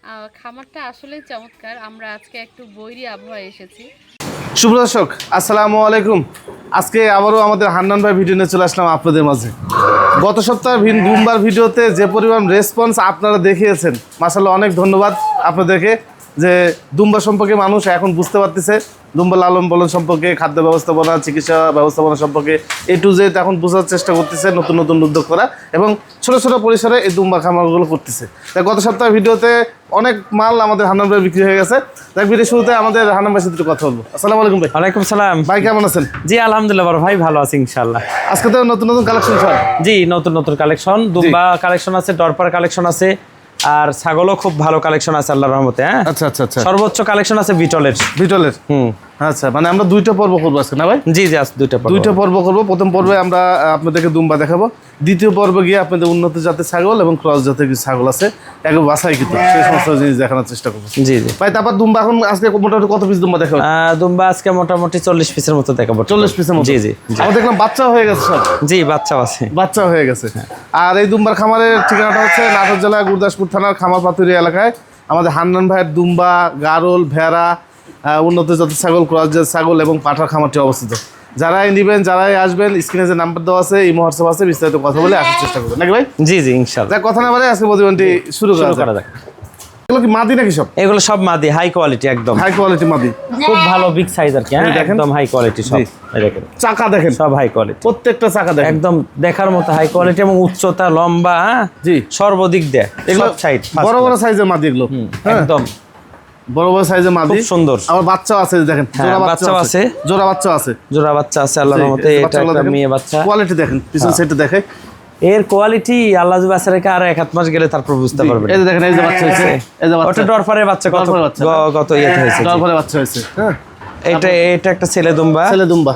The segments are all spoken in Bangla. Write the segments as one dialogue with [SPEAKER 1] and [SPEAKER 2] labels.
[SPEAKER 1] খামারটা আসলেই চমৎকার। আমরা আজকে একটু বৈরী আবহাওয়ায় এসেছি।
[SPEAKER 2] শুভ দর্শক, আসসালামু আলাইকুম। আজকে আবারও আমাদের হান্নান ভাই ভিডিও নিয়ে চলে আসলাম আপনাদের মাঝে। গত সপ্তাহের দুম্বার ভিডিওতে যে পরিমাণ রেসপন্স আপনারা দেখিয়েছেন, মাশাআল্লাহ অনেক ধন্যবাদ আপনাদেরকে। যে দুম্বা সম্পর্কে মানুষ এখন বুঝতে পারতেছে, দুম্বা লালন পালন সম্পর্কে, খাদ্য ব্যবস্থাপনা, চিকিৎসা ব্যবস্থাপনা সম্পর্কে A to Z এখন বোঝার চেষ্টা করতেছে, নতুন নতুন উদ্যোগ করা এবং ছোটো ছোটো পরিসরে এই দুম্বা খামারগুলো করতেছে। তাই গত সপ্তাহের ভিডিওতে অনেক মাল আমাদের হান্নান ভাই বিক্রি হয়ে গেছে। তাই ভিডিও শুরুতে আমাদের হান্নান ভাইয়ের সাথে কথা বলবো। আসসালামু আলাইকুম ভাই।
[SPEAKER 3] ওয়ালাইকুম সালাম।
[SPEAKER 2] ভাই কেমন আছেন?
[SPEAKER 3] জি আলহামদুলিল্লাহ বড় ভাই, ভালো আছি ইনশাআল্লাহ।
[SPEAKER 2] আজকে তো নতুন নতুন কালেকশন সব।
[SPEAKER 3] জি নতুন নতুন কালেকশন, দুম্বা কালেকশন আছে, ডরপার কালেকশন আছে, আর ছাগলও খুব ভালো কালেকশন আছে আল্লাহর রহমতে। হ্যাঁ
[SPEAKER 2] আচ্ছা আচ্ছা আচ্ছা।
[SPEAKER 3] সর্বোচ্চ কালেকশন আছে বিটলের।
[SPEAKER 2] বিটলের আচ্ছা, মানে আমরা দুইটা পর্ব করবো আজকে না ভাই?
[SPEAKER 3] জি জি আজকে
[SPEAKER 2] দুইটা পর্ব করবো। প্রথম পর্বে আমরা আপনাদেরকে দুম্বা দেখাবো, দ্বিতীয় পর্বে গিয়ে আপনাদের উন্নত জাতের ছাগল এবং ক্রস জাতের কিছু ছাগল আছে, একবার বাছাই কিন্তু সেই সমস্ত জিনিস দেখানোর চেষ্টা করবো।
[SPEAKER 3] জি জি
[SPEAKER 2] ভাই তারপর দুম্বা এখন আজকে মোটামুটি কত পিস দুম্বা দেখাবো?
[SPEAKER 3] দুম্বা আজকে মোটামুটি 40 পিসের মতো দেখাবো।
[SPEAKER 2] 40 পিসের মতো?
[SPEAKER 3] জি জি।
[SPEAKER 2] আমরা দেখলাম বাচ্চা হয়ে গেছে সব।
[SPEAKER 3] জি বাচ্চাও আছে।
[SPEAKER 2] বাচ্চা হয়ে গেছে। আর এই দুম্বার খামারের ঠিকানাটা হচ্ছে নাটোর জেলা গুরদাসপুর থানার খামার পাতুরি এলাকায় আমাদের হান্নান ভাইয়ের দুম্বা, গারল, ভেড়া, উন্নত জাতের ছাগল, ক্রস জাতের ছাগল এবং পাঠার খামারটি অবস্থিত। যারাই নেবেন, যারাই আসবেন, স্ক্রিনে যে নাম্বার দেওয়া আছে, এই হোয়াটসঅ্যাপ আছে, বিস্তারিত কথা বলে আসার চেষ্টা করবেন নাকি ভাই?
[SPEAKER 3] জি জি ইনশাআল্লাহ।
[SPEAKER 2] কথা না বলে আজকে প্রতিবেদনটি শুরু করা যাক। এগুলো কি মাদি নাকি সব?
[SPEAKER 3] এগুলো সব মাদি, হাই কোয়ালিটি, একদম
[SPEAKER 2] হাই কোয়ালিটি মাদি,
[SPEAKER 3] খুব ভালো বিগ সাইজ আর কি। হ্যাঁ একদম হাই কোয়ালিটি সব। এই দেখেন
[SPEAKER 2] চাকা দেখেন,
[SPEAKER 3] সব হাই কোয়ালিটি,
[SPEAKER 2] প্রত্যেকটা চাকা দেখেন
[SPEAKER 3] একদম দেখার মতো হাই কোয়ালিটি এবং উচ্চতা, লম্বা,
[SPEAKER 2] জি
[SPEAKER 3] সর্বদিক দেয়।
[SPEAKER 2] এগুলো
[SPEAKER 3] সব সাইড
[SPEAKER 2] বড় বড় সাইজের মাদি এগুলো,
[SPEAKER 3] একদম
[SPEAKER 2] বড় বড় সাইজের মাদি,
[SPEAKER 3] খুব সুন্দর।
[SPEAKER 2] আবার বাচ্চাও আছে দেখেন,
[SPEAKER 3] জোড়া বাচ্চাও আছে,
[SPEAKER 2] জোড়া বাচ্চাও আছে,
[SPEAKER 3] জোড়া বাচ্চা আছে আল্লাহর রহমতে। এটা একটা মেয়ে বাচ্চা।
[SPEAKER 2] কোয়ালিটি দেখেন, পিছন সাইডটা দেখে
[SPEAKER 3] এর কোয়ালিটি আল্লাহ যদি বাচ্চা রেখে আর 1 মাস গেলে তারপর বুঝতে পারবেন।
[SPEAKER 2] এই যে দেখেন, এই যে বাচ্চা হয়েছে, এই যে বাচ্চা,
[SPEAKER 3] ওটা ডরফারের বাচ্চা, গত ইয়েতে হয়েছে।
[SPEAKER 2] ডরফারের বাচ্চা হয়েছে। হ্যাঁ
[SPEAKER 3] এটা একটা ছেলে দুম্বা।
[SPEAKER 2] ছেলে দুম্বা।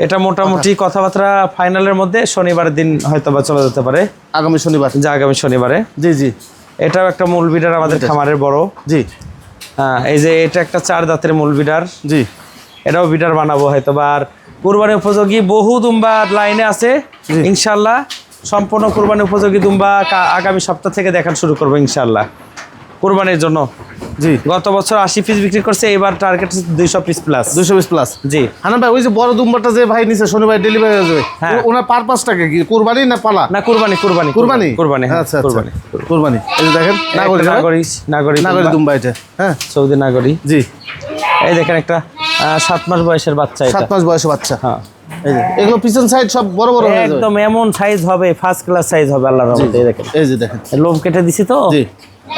[SPEAKER 3] এটা মোটামুটি কথাবার্তা ফাইনালের মধ্যে শনিবারের দিন হয়তো বা চলে যেতে পারে,
[SPEAKER 2] আগামী শনিবার।
[SPEAKER 3] যা আগামী শনিবারে।
[SPEAKER 2] জি জি।
[SPEAKER 3] এটাও একটা মূল বিডার আমাদের খামারের বড়।
[SPEAKER 2] জি
[SPEAKER 3] হ্যাঁ, এই যে এটা একটা 4 দাঁতের মূল বিডার।
[SPEAKER 2] জি।
[SPEAKER 3] এটাও বিডার বানাবো হয়তো বা। আর কুরবানি উপযোগী বহু দুম্বা লাইনে আছে ইনশাল্লাহ। সম্পূর্ণ কুরবানি উপযোগী দুম্বা আগামী সপ্তাহ থেকে দেখানো শুরু করবো ইনশাল্লাহ কুরবানির জন্য।
[SPEAKER 2] জি।
[SPEAKER 3] গত বছর 80 পিস বিক্রি করছে, এবার target 200 piece plus.
[SPEAKER 2] 200 piece plus.
[SPEAKER 3] জি।
[SPEAKER 2] হান্নান ভাই, ওই যে বড় দুম্বাটা যে ভাই নিচে শনিবার ডেলিভারি হয়ে যাবে, ওনার পারপাসটাকে কি কুরবানি না পালা?
[SPEAKER 3] না কুরবানি। কুরবানি
[SPEAKER 2] কুরবানি
[SPEAKER 3] কুরবানি।
[SPEAKER 2] আচ্ছা আচ্ছা,
[SPEAKER 3] কুরবানি
[SPEAKER 2] কুরবানি। এই যে দেখেন, নাগরি দুম্বা এটা। হ্যাঁ
[SPEAKER 3] সৌদি নাগরি।
[SPEAKER 2] জি।
[SPEAKER 3] এই দেখেন একটা 7 মাস বয়সের বাচ্চা।
[SPEAKER 2] 7 মাস বয়সের বাচ্চা।
[SPEAKER 3] হ্যাঁ
[SPEAKER 2] এই যে এগুলো পিছন সাইড সব বড় বড় হয়ে যাবে,
[SPEAKER 3] একদম এমন সাইজ হবে, ফার্স্ট ক্লাস সাইজ হবে আল্লাহর রহমতে। এই দেখেন,
[SPEAKER 2] এই যে দেখেন,
[SPEAKER 3] লোম কেটে দিছি তো,
[SPEAKER 2] জি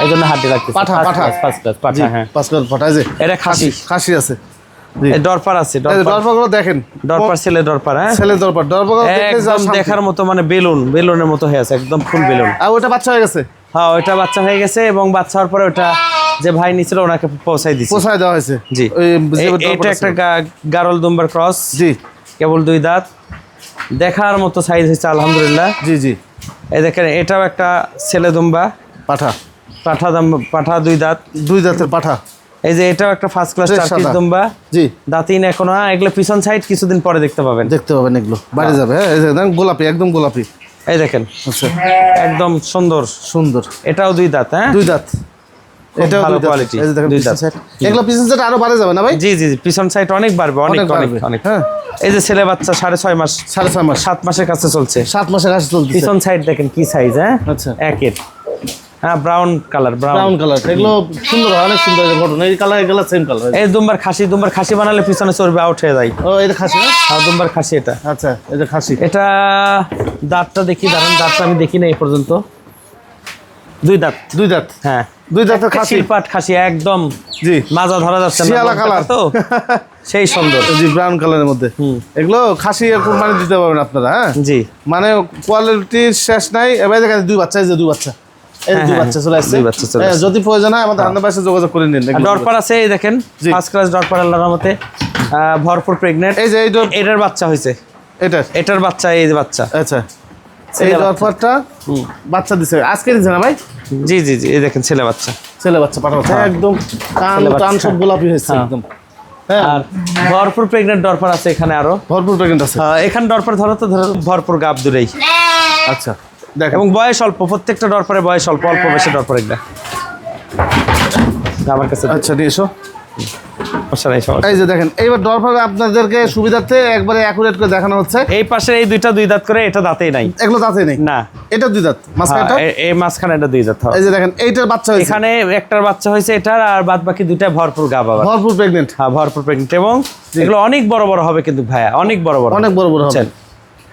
[SPEAKER 3] এই জন্য হাড্ডি লাগতেছে।
[SPEAKER 2] পাঠা
[SPEAKER 3] ফার্স্ট ক্লাস পাঠা। হ্যাঁ
[SPEAKER 2] পাঁচ ক্লাস পাঠা। এই যে
[SPEAKER 3] এটা খাসি,
[SPEAKER 2] খাসি আছে।
[SPEAKER 3] এই ডরপার আছে,
[SPEAKER 2] দরপাগুলো দেখেন,
[SPEAKER 3] ডরপার ছেলে ডরপার। হ্যাঁ
[SPEAKER 2] ছেলে দরপাগুলো দেখলে
[SPEAKER 3] একদম দেখার মতো, মানে বেলুনের মতো হয়ে আছে, একদম ফুল বেলুন।
[SPEAKER 2] আর ওটা বাচ্চা হয়ে গেছে?
[SPEAKER 3] হ্যাঁ ওইটা বাচ্চা হয়ে গেছে, এবং বাচ্চা হওয়ার পরে ওটা যে ভাই নিছিল ওনাকে পৌঁছাই দিছে,
[SPEAKER 2] পৌঁছায় দেওয়া হয়েছে।
[SPEAKER 3] জি। এটা একটা গারল দুম্বার ক্রস।
[SPEAKER 2] জি।
[SPEAKER 3] কেবল 2 দাঁত, দেখার মতো সাইজ হয়েছে আলহামদুলিল্লাহ।
[SPEAKER 2] জি জি।
[SPEAKER 3] এই দেখেন, এটাও একটা ছেলে দুম্বা
[SPEAKER 2] পাঠা।
[SPEAKER 3] পাঠা 2 দাঁত,
[SPEAKER 2] 2 দাঁতের পাঠা।
[SPEAKER 3] এই যে এটাও একটা ফার্স্ট ক্লাস 4 পিস দুম্বা।
[SPEAKER 2] জি।
[SPEAKER 3] দাঁতিন এখনো। এগুলো পিছন সাইড কিছুদিন পরে দেখতে পাবেন,
[SPEAKER 2] এগুলো বাইরে যাবে। হ্যাঁ এই দেখেন, গোলাপি, একদম গোলাপি।
[SPEAKER 3] এই দেখেন,
[SPEAKER 2] আচ্ছা
[SPEAKER 3] একদম সুন্দর। এটাও 2 দাঁত। হ্যাঁ
[SPEAKER 2] 2 দাঁত।
[SPEAKER 3] এটা ভালো কোয়ালিটি।
[SPEAKER 2] এই দেখেন, 2 দাঁত। এগুলো পিছন সাইড আরো বাড়ে যাবে না ভাই?
[SPEAKER 3] জি জি জি, পিছন সাইড অনেক বাড়বে, অনেক।
[SPEAKER 2] হ্যাঁ
[SPEAKER 3] এই যে ছেলে বাচ্চা 6.5 মাস,
[SPEAKER 2] 6.5 মাস,
[SPEAKER 3] 7 মাসের কাছে চলছে।
[SPEAKER 2] 7 মাসের কাছে চলছে।
[SPEAKER 3] পিছন সাইড দেখেন কি সাইজ। হ্যাঁ
[SPEAKER 2] আচ্ছা।
[SPEAKER 3] একের। হ্যাঁ ব্রাউন কালার,
[SPEAKER 2] ব্রাউন কালার। এগুলো সুন্দর, অনেক সুন্দর ঘটনা। এই কালার, এগুলো সেম কালার।
[SPEAKER 3] এই দুম্বার খাসি বানালে পিছনে চর্বি আউট হয়ে যায়।
[SPEAKER 2] ও এটা খাসি না?
[SPEAKER 3] হ্যাঁ দুম্বার খাসি এটা।
[SPEAKER 2] আচ্ছা, এটা খাসি।
[SPEAKER 3] এটা দাঁতটা দেখি, দাঁতটা আমি দেখি না এই পর্যন্ত। 2 দাঁত।
[SPEAKER 2] 2 দাঁত।
[SPEAKER 3] হ্যাঁ
[SPEAKER 2] 2 দাঁতের খাসি।
[SPEAKER 3] শিলপাট খাসি একদম।
[SPEAKER 2] জি।
[SPEAKER 3] মাজা ধরা যাচ্ছে না,
[SPEAKER 2] শিয়ালা কালার
[SPEAKER 3] তো সেই সুন্দর।
[SPEAKER 2] জি, ব্রাউন কালারের মধ্যে। এগুলো খাসি কুরবানি দিতে পারবেন আপনারা। হ্যাঁ
[SPEAKER 3] জি।
[SPEAKER 2] মানে কোয়ালিটির শেষ নাই। এবার দেখেন 2 বাচ্চা, এই যে 2 বাচ্চা, এই 2 বাচ্চা চলে আসছে। যদি প্রয়োজন হয় আমাদের হান্নান ভাইয়ের সাথে যোগাযোগ করে নিন।
[SPEAKER 3] ডরপার আছে, এই দেখেন ফার্স্ট ক্লাস ডরপার আল্লাহর রহমতে, ভরপুর প্রেগন্যান্ট।
[SPEAKER 2] এই যে
[SPEAKER 3] এটার বাচ্চা হয়েছে, এটার বাচ্চা, এই যে বাচ্চা।
[SPEAKER 2] আচ্ছা, এই ডরপারটা বাচ্চা দিছে আজকে, দিছে না ভাই?
[SPEAKER 3] জি জি জি, এই দেখেন ছেলে বাচ্চা
[SPEAKER 2] পাঠা বাচ্চা, একদম কান সব গোলাপি হয়েছে একদম।
[SPEAKER 3] আর ভরপুর প্রেগন্যান্ট ডরপার আছে এখানে, আরো
[SPEAKER 2] ভরপুর প্রেগন্যান্ট আছে
[SPEAKER 3] এখানে। ডরপার ধরো ভরপুর গাব দূরেই।
[SPEAKER 2] আচ্ছা দেখ,
[SPEAKER 3] এবং বয়স অল্প, প্রত্যেকটা ডরপারের বয়স অল্প বেশি ডরপার। একটা আমার কাছে
[SPEAKER 2] আচ্ছা নিয়ে এসো।
[SPEAKER 3] সমস্যা নাই, সমস্যা
[SPEAKER 2] এই যে দেখেন এইবার ডরফার আপনাদেরকে সুবিধার্থে একবারে অ্যাকুরেট করে দেখানো হচ্ছে।
[SPEAKER 3] এই পাশে এই দুইটা দুই দাঁত করে, এটা দাঁতেই নাই,
[SPEAKER 2] এগুলো দাঁতে নেই
[SPEAKER 3] না
[SPEAKER 2] এটা দুই দাঁত মাঝখানটা।
[SPEAKER 3] এই মাঝখানে এটা দুই দাঁত।
[SPEAKER 2] এই যে দেখেন এইটার বাচ্চা হয়েছে,
[SPEAKER 3] এখানে একটার বাচ্চা হয়েছে এটার, আর বাদ বাকি দুইটা ভরপুর গাব আবার।
[SPEAKER 2] ভরপুর প্রেগনেন্ট।
[SPEAKER 3] হ্যাঁ ভরপুর প্রেগনেন্ট, এবং এগুলো অনেক বড় বড় হবে কিন্তু ভাইয়া, অনেক বড় বড়,
[SPEAKER 2] অনেক বড় বড় হবে।
[SPEAKER 3] বুঝছেন?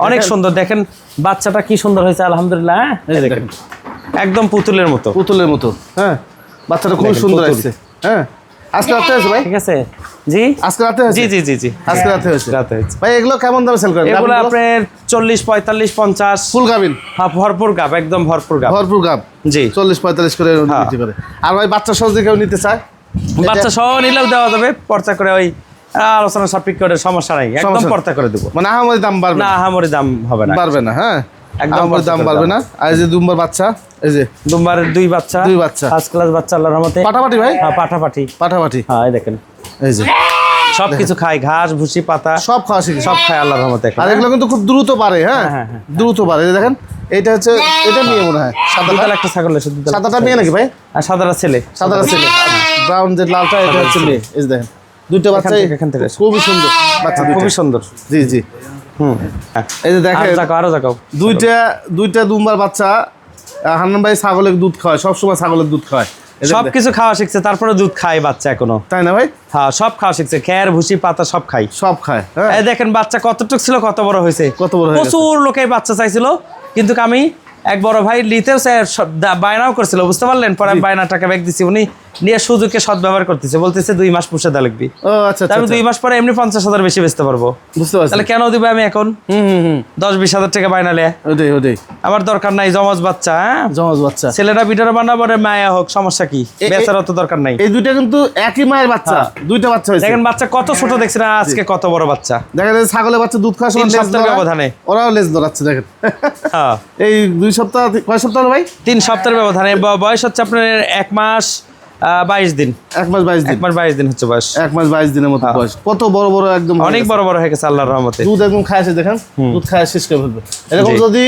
[SPEAKER 3] অনেক সুন্দর। দেখেন বাচ্চাটা কি সুন্দর হয়েছে আলহামদুলিল্লাহ। হ্যাঁ এই দেখেন একদম পুতুলের মতো,
[SPEAKER 2] পুতুলের মতো। হ্যাঁ বাচ্চাটা খুব
[SPEAKER 3] দেখেন,
[SPEAKER 2] সুন্দর
[SPEAKER 3] পুতুল।
[SPEAKER 2] আসছে। হ্যাঁ আজকে রাতে হয়েছে ভাই?
[SPEAKER 3] ঠিক আছে জি,
[SPEAKER 2] আজকে রাতে হয়েছে?
[SPEAKER 3] জি জি জি জি
[SPEAKER 2] আজকে রাতে হয়েছে।
[SPEAKER 3] রাতে হয়েছে।
[SPEAKER 2] ভাই এগুলো কেমন দামে সেল করেন?
[SPEAKER 3] এগুলো আপনার 40, 45, 50
[SPEAKER 2] ফুল গাবিন?
[SPEAKER 3] হ্যাঁ ভরপুর গাব, একদম ভরপুর গাব।
[SPEAKER 2] ভরপুর গাব
[SPEAKER 3] জি
[SPEAKER 2] 40-45 করে
[SPEAKER 3] হ্যাঁ।
[SPEAKER 2] বিক্রি করে। আর ভাই বাচ্চা সহ যদি কেউ নিতে চায়,
[SPEAKER 3] বাচ্চা সহ নিলেও দেওয়া যাবে, পর্চা করে ওই আলোচনা সাপেক্ষ করে, সমস্যা নাই, একদম
[SPEAKER 2] সমস্যা-
[SPEAKER 3] পর্চা করে দেবো।
[SPEAKER 2] মানে আহামরি দাম বাড়বে
[SPEAKER 3] না
[SPEAKER 2] না?
[SPEAKER 3] আহামরি দাম হবে না,
[SPEAKER 2] বাড়বে না। হ্যাঁ
[SPEAKER 3] একদম
[SPEAKER 2] আহামরি দাম
[SPEAKER 3] পর্চা করে
[SPEAKER 2] বাড়বে না। আর এই যে দুম্বার বাচ্চা, এই যে
[SPEAKER 3] দুম্বারের দুই বাচ্চা,
[SPEAKER 2] দুই বাচ্চা।
[SPEAKER 3] ফার্স্ট ক্লাস বাচ্চা আল্লাহর রহমতে।
[SPEAKER 2] পাটাপাটি ভাই?
[SPEAKER 3] হ্যাঁ পাঠাপাঠি।
[SPEAKER 2] পাটাপাটি।
[SPEAKER 3] হ্যাঁ এই দেখেন
[SPEAKER 2] এই যে
[SPEAKER 3] সবকিছু খায়, ঘাস ভুসি পাতা
[SPEAKER 2] সব খাওয়া শিখে।
[SPEAKER 3] সব খায় আল্লাহর রহমতে।
[SPEAKER 2] আর এগুলো কিন্তু খুব দ্রুত পারে। হ্যাঁ
[SPEAKER 3] হ্যাঁ, হ্যাঁ,
[SPEAKER 2] দ্রুত পারে। এই যে দেখেন এইটা হচ্ছে, এটা নিয়ে মনে হয় সাদাটা।
[SPEAKER 3] দুধাল একটা ছাগল আছে, দুধাল।
[SPEAKER 2] সাদাটা মেয়ে নাকি ভাই?
[SPEAKER 3] আর সাদাটা ছেলে।
[SPEAKER 2] সাদাটা ছেলে, ব্রাউন যে লালটা এটা হচ্ছে মেয়ে। এই যে দেখেন দুইটা বাচ্চা
[SPEAKER 3] এখান থেকে আসো।
[SPEAKER 2] খুবই সুন্দর বাচ্চা, দুইটা
[SPEAKER 3] খুবই সুন্দর।
[SPEAKER 2] জি জি।
[SPEAKER 3] হুম হ্যাঁ।
[SPEAKER 2] এই যে দেখেন
[SPEAKER 3] আরো জাগাও।
[SPEAKER 2] দুইটা দুম্বার বাচ্চা। হান্নান ভাই ছাগলের দুধ খাওয়ায়, সবসময় ছাগলের দুধ খাওয়ায়। এই যে
[SPEAKER 3] সবকিছু খাওয়া শিখছে, তারপরে দুধ খায় বাচ্চা এখনো।
[SPEAKER 2] তাই না ভাই?
[SPEAKER 3] হ্যাঁ সব খাওয়া শিখছে, খের ভুসি পাতা সব খাই।
[SPEAKER 2] সব খায়। হ্যাঁ
[SPEAKER 3] এই দেখেন বাচ্চা কতটুক ছিল, কত বড় হয়েছে,
[SPEAKER 2] কত বড় হয়ে গেছে।
[SPEAKER 3] প্রচুর লোকে বাচ্চা চাইছিল, কিন্তু আমি এক বড় ভাই নিতেও বায়নাও করছিল, বুঝতে পারলেন? পরে আমি বায়নাটাকে ব্যাগ দিচ্ছি, উনি নিয়ে সুযোগকে সদ্ব্যবহার করতেছে, বলতেছে 2 মাস পুষে দেওয়া লাগবে।
[SPEAKER 2] ও আচ্ছা
[SPEAKER 3] তা আমি 2 মাস পরে এমনি 50,000 বেশি বেচতে পারবো,
[SPEAKER 2] বুঝতে পারছি।
[SPEAKER 3] তাহলে কেন দিবে আমি এখন 10-20 হাজার টাকা বায়না লে?
[SPEAKER 2] ওটাই
[SPEAKER 3] আমার দরকার নাই, জমজ বাচ্চা। হ্যাঁ
[SPEAKER 2] জমজ বাচ্চা।
[SPEAKER 3] ছেলেটা ভিডিও বানাবো, মায়া হোক, সমস্যা কি? বেচার তো দরকার নাই।
[SPEAKER 2] এই দুইটা কিন্তু একই মায়ের বাচ্চা, দুইটা বাচ্চা হয়েছে।
[SPEAKER 3] দেখেন বাচ্চা কত ছোট দেখছেন, আর আজকে কত বড় বাচ্চা।
[SPEAKER 2] দেখেন এই ছাগলের বাচ্চা দুধ খাওয়ার সময়
[SPEAKER 3] 3
[SPEAKER 2] লেজ
[SPEAKER 3] সপ্তাহের
[SPEAKER 2] ধরা,
[SPEAKER 3] ব্যবধানে।
[SPEAKER 2] ওরাও লেজ ধরাচ্ছে দেখেন।
[SPEAKER 3] হ্যাঁ
[SPEAKER 2] এই 2 সপ্তাহ, কয় সপ্তাহ হলো ভাই?
[SPEAKER 3] 3 সপ্তাহের ব্যবধানে। বয়স হচ্ছে আপনার 1 মাস 22 দিন।
[SPEAKER 2] 1 মাস 22 দিন।
[SPEAKER 3] 1 মাস 22 দিন হচ্ছে বয়স।
[SPEAKER 2] 1 মাস 22 দিনের মতো বয়স। কত বড় বড় একদম হয়ে
[SPEAKER 3] অনেক
[SPEAKER 2] গেছে।
[SPEAKER 3] বড় বড় হয়ে গেছে আল্লাহর রহমতে।
[SPEAKER 2] দুধ একদম খায় দেখেন, দুধ খায় শেষ করে ফেলবে। এরকম
[SPEAKER 3] জি।
[SPEAKER 2] যদি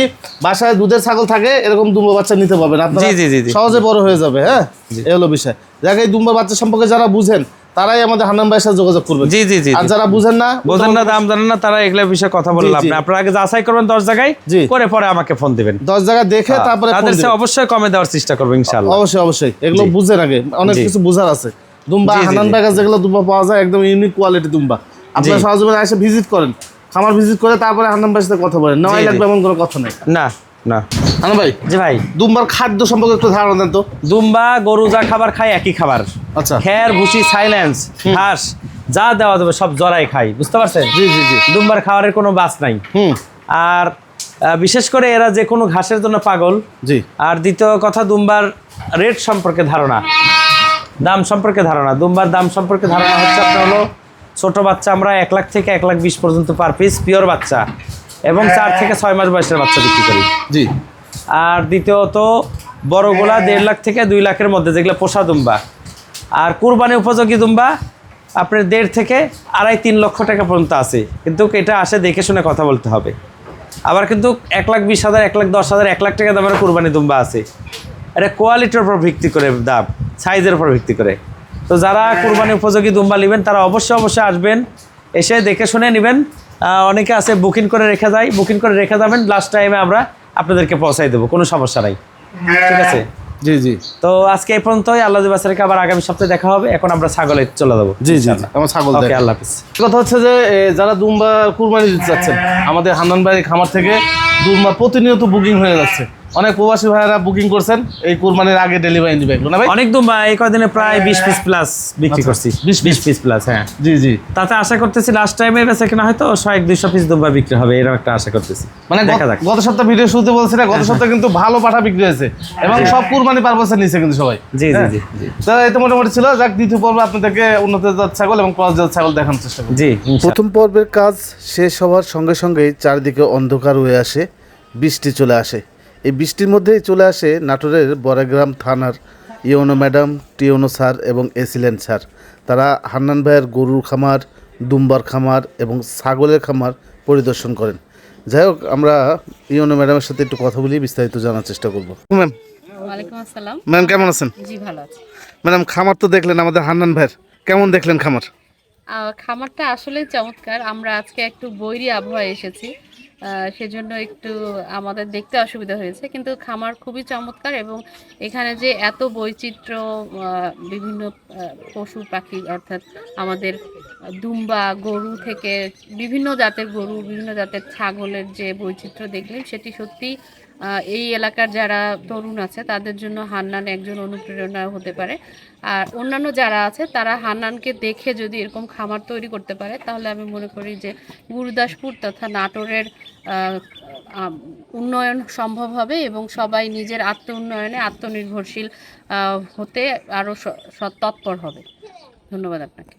[SPEAKER 2] বাসায় দুধের ছাগল থাকে, এরকম দুম্বা বাচ্চা নিতে পারবেন আপনারা।
[SPEAKER 3] জি, জি, জি, জি।
[SPEAKER 2] সহজে বড় হয়ে যাবে। হ্যাঁ এই হলো বিষয়। দেখ এই দুম্বা বাচ্চা সম্পর্কে যারা বুঝেন তারাই আমাদের হান্নান ভাইয়ের সাথে যোগাযোগ করবেন।
[SPEAKER 3] জি জি জি
[SPEAKER 2] আর
[SPEAKER 3] জি।
[SPEAKER 2] যারা বুঝেন না,
[SPEAKER 3] বোঝেন না, দাম জানেন না, তারা এগুলা বিষয়ে কথা বললাম
[SPEAKER 2] জি।
[SPEAKER 3] না। আপনারা আগে যাচাই করবেন 10 জায়গায়,
[SPEAKER 2] জি।
[SPEAKER 3] করে পরে আমাকে ফোন দিবেন।
[SPEAKER 2] 10 জায়গা দেখে তারপরে ফোন
[SPEAKER 3] তাদের
[SPEAKER 2] দিবেন।
[SPEAKER 3] চেয়ে অবশ্যই কমে দেওয়ার চেষ্টা করবো ইনশাআল্লাহ।
[SPEAKER 2] অবশ্যই এগুলো
[SPEAKER 3] জি।
[SPEAKER 2] বুঝেন আগে, অনেক
[SPEAKER 3] জি।
[SPEAKER 2] কিছু বুঝার আছে। দুম্বা
[SPEAKER 3] জি, জি,
[SPEAKER 2] হান্নান
[SPEAKER 3] জি।
[SPEAKER 2] ভাইয়ের কাছে যেগুলো দুম্বা পাওয়া যায় একদম ইউনিক কোয়ালিটি দুম্বা। আপনারা
[SPEAKER 3] জি।
[SPEAKER 2] সহজে এসে ভিজিট করেন, খামার ভিজিট করে তারপরে হান্নান ভাইয়ের সাথে কথা বলেন। নেওয়াই
[SPEAKER 3] জি, জি।
[SPEAKER 2] লাগবে এমন কোনো কথা নেই।
[SPEAKER 3] না না
[SPEAKER 2] হান্নান ভাই
[SPEAKER 3] জি ভাই,
[SPEAKER 2] দুম্বার খাদ্য সম্পর্কে একটু ধারণা দেন তো।
[SPEAKER 3] দুম্বা গরু যা খাবার খায় একই খাবার।
[SPEAKER 2] আচ্ছা
[SPEAKER 3] খের ভুসি সাইলেন্স ঘাস যা দেওয়া যাবে সব জরাই খাই, বুঝতে পারছেন?
[SPEAKER 2] জি জি জি।
[SPEAKER 3] দুম্বার খাবারের কোনো বাস নাই। আর বিশেষ করে এরা যে কোনো ঘাসের জন্য পাগল।
[SPEAKER 2] জি।
[SPEAKER 3] আর দ্বিতীয় কথা, দুম্বার রেট সম্পর্কে ধারণা, দাম সম্পর্কে ধারণা। দুম্বার দাম সম্পর্কে ধারণা হচ্ছে আপনার হলো, ছোট বাচ্চা আমরা 1 লাখ থেকে 1,20,000 পর্যন্ত পার পিস পিওর বাচ্চা, এবং 4 থেকে 6 মাস বয়সের বাচ্চা বিক্রি করি।
[SPEAKER 2] জি।
[SPEAKER 3] আর দ্বিতীয়ত বড়গুলা 1.5 লাখ থেকে 2 লাখের মধ্যে, যেগুলো পোষা দুম্বা। আর কুরবানি উপযোগী দুম্বা আপনার 1.5 থেকে 2.5-3 লক্ষ টাকা পর্যন্ত আছে, কিন্তু এটা আসে দেখে শুনে কথা বলতে হবে। আবার কিন্তু 1,20,000, 1,10,000, 1 লাখ টাকা দামের কুরবানি দুম্বা আছে। এটা কোয়ালিটির উপর ভিত্তি করে দাম, সাইজের উপর ভিত্তি করে। তো যারা কুরবানি উপযোগী দুম্বা নেবেন তারা অবশ্যই আসবেন, এসে দেখে শুনে নেবেন। অনেকে আছে বুকিং করে রেখে যায়, বুকিং করে রেখে যাবেন, লাস্ট টাইমে আমরা আপনাদেরকে পৌঁছাই দেবো, কোনো সমস্যা নাই। ঠিক আছে?
[SPEAKER 2] জি জি।
[SPEAKER 3] তো আজকে এই পর্যন্তই। আল্লাহ বাসারেকে আবার আগামী সপ্তাহে দেখা হবে। এখন আমরা ছাগলে চলে যাবো।
[SPEAKER 2] জি জি। আমার ছাগল
[SPEAKER 3] ওকে,
[SPEAKER 2] দেখেন।
[SPEAKER 3] আল্লাহ হাফিজ।
[SPEAKER 2] কথা হচ্ছে যে যারা দুম্বা কুরবানি দিতে চাচ্ছেন, আমাদের হান্নান ভাইয়ের খামার থেকে দুম্বা প্রতিনিয়ত বুকিং হয়ে যাচ্ছে। অনেক প্রবাসী ভাইয়েরা বুকিং করছেন এই কুরবানির আগে ডেলিভারি দিবে এগুলো না ভাই?
[SPEAKER 3] অনেক দুম্বা এই কদিনে প্রায় 20 পিস প্লাস বিক্রি
[SPEAKER 2] আচ্ছা,
[SPEAKER 3] করছি।
[SPEAKER 2] 20
[SPEAKER 3] পিস প্লাস। হ্যাঁ
[SPEAKER 2] জি জি।
[SPEAKER 3] তাতে আশা করতেছি লাস্ট টাইমে বেঁচে কিনা হয়তো 100-200 পিস দুম্বা বিক্রি হবে, এরকম একটা আশা করতেছি।
[SPEAKER 2] মানে
[SPEAKER 3] দেখা যাক।
[SPEAKER 2] গত সপ্তাহ ভিডিও শুরুতে বলছি না, গত সপ্তাহে কিন্তু ভালো পাঠা বিক্রি হয়েছে এবং সব কুরবানি পারপাসে নিচ্ছে কিন্তু সবাই।
[SPEAKER 3] জি জি জি জি
[SPEAKER 2] তো এই তো মোটামুটি ছিল। যাক, দ্বিতীয় পর্বে আপনাদেরকে উন্নত জাত ছাগল এবং ক্রস জাত ছাগল দেখানোর চেষ্টা করব।
[SPEAKER 3] জি
[SPEAKER 4] প্রথম পর্বের কাজ শেষ হওয়ার সঙ্গে সঙ্গেই চারিদিকে অন্ধকার হয়ে আসে, বৃষ্টি চলে আসে। এই বৃষ্টির মধ্যেই চলে আসে নাটোরের বড়াগ্রাম থানার ইওনো ম্যাডাম, টিওনো স্যার এবং এসিলেন স্যার। তারা হান্নান ভাইয়ের গরুর খামার, দুম্বার খামার এবং ছাগলের খামার পরিদর্শন করেন। যাই হোক, আমরা ইওনো ম্যাডামের সাথে একটু কথা বলি, বিস্তারিত জানার চেষ্টা করব।
[SPEAKER 2] ম্যাম,
[SPEAKER 1] ওয়ালাইকুম আসসালাম।
[SPEAKER 2] ম্যাম কেমন আছেন?
[SPEAKER 1] জি ভালো আছি।
[SPEAKER 4] ম্যাডাম খামার তো দেখলেন আমাদের হান্নান ভাইয়ের, কেমন দেখলেন খামার?
[SPEAKER 1] খামারটা আসলে চমৎকার। আমরা আজকে একটু বৈরী আবহাওয়ায় এসেছি, সেজন্য একটু আমাদের দেখতে অসুবিধা হয়েছে, কিন্তু খামার খুবই চমৎকার। এবং এখানে যে এত বৈচিত্র্য, বিভিন্ন পশু পাখি, অর্থাৎ আমাদের দুম্বা গরু থেকে বিভিন্ন জাতের গরু, বিভিন্ন জাতের ছাগলের যে বৈচিত্র্য দেখলেন, সেটি সত্যি এই এলাকার যারা তরুণ আছে তাদের জন্য হান্নান একজন অনুপ্রেরণা হতে পারে। আর অন্যান্য যারা আছে তারা হান্নানকে দেখে যদি এরকম খামার তৈরি করতে পারে, তাহলে আমি মনে করি যে গুরুদাসপুর তথা নাটোরের উন্নয়ন সম্ভব হবে এবং সবাই নিজের আত্ম উন্নয়নে আত্মনির্ভরশীল হতে আরও তৎপর হবে। ধন্যবাদ আপনাকে।